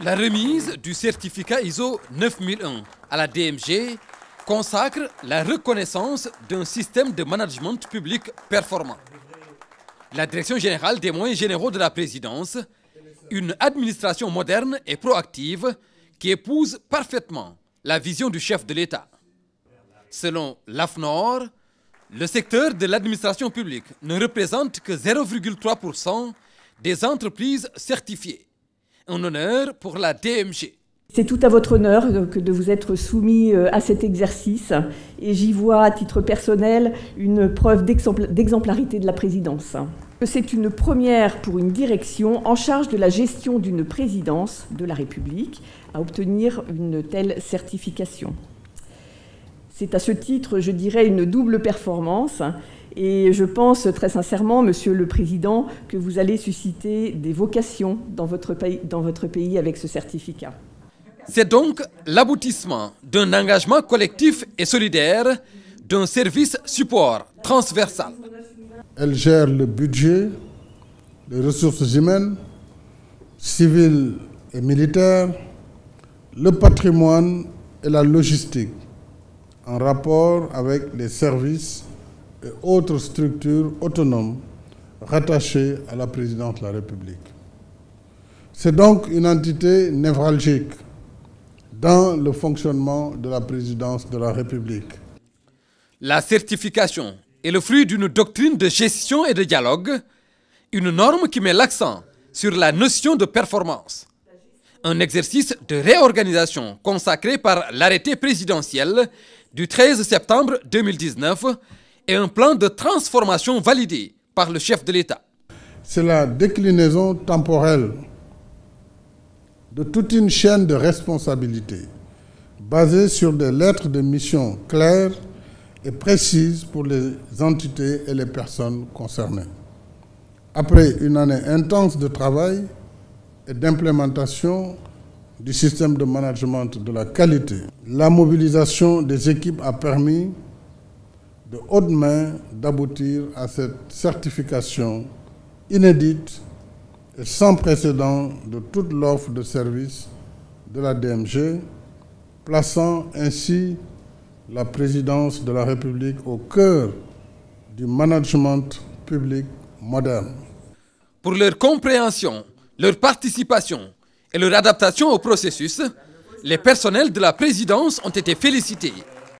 La remise du certificat ISO 9001 à la DMG consacre la reconnaissance d'un système de management public performant. La Direction générale des moyens généraux de la présidence, une administration moderne et proactive qui épouse parfaitement la vision du chef de l'État. Selon l'AFNOR, le secteur de l'administration publique ne représente que 0,3% des entreprises certifiées. Un honneur pour la DMG. C'est tout à votre honneur de vous être soumis à cet exercice et j'y vois à titre personnel une preuve d'exemplarité de la présidence. C'est une première pour une direction en charge de la gestion d'une présidence de la République à obtenir une telle certification. C'est à ce titre, je dirais, une double performance et je pense très sincèrement, Monsieur le Président, que vous allez susciter des vocations dans votre pays avec ce certificat. C'est donc l'aboutissement d'un engagement collectif et solidaire, d'un service support transversal. Elle gère le budget, les ressources humaines, civiles et militaires, le patrimoine et la logistique, en rapport avec les services et autres structures autonomes rattachées à la présidence de la République. C'est donc une entité névralgique dans le fonctionnement de la présidence de la République. La certification est le fruit d'une doctrine de gestion et de dialogue, une norme qui met l'accent sur la notion de performance. Un exercice de réorganisation consacré par l'arrêté présidentiel du 13 septembre 2019 et un plan de transformation validé par le chef de l'État. C'est la déclinaison temporelle de toute une chaîne de responsabilités basée sur des lettres de mission claires et précises pour les entités et les personnes concernées. Après une année intense de travail et d'implémentation du système de management de la qualité, la mobilisation des équipes a permis de haute main d'aboutir à cette certification inédite et sans précédent de toute l'offre de services de la DMG, plaçant ainsi la présidence de la République au cœur du management public moderne. Pour leur compréhension, leur participation et leur adaptation au processus, les personnels de la présidence ont été félicités.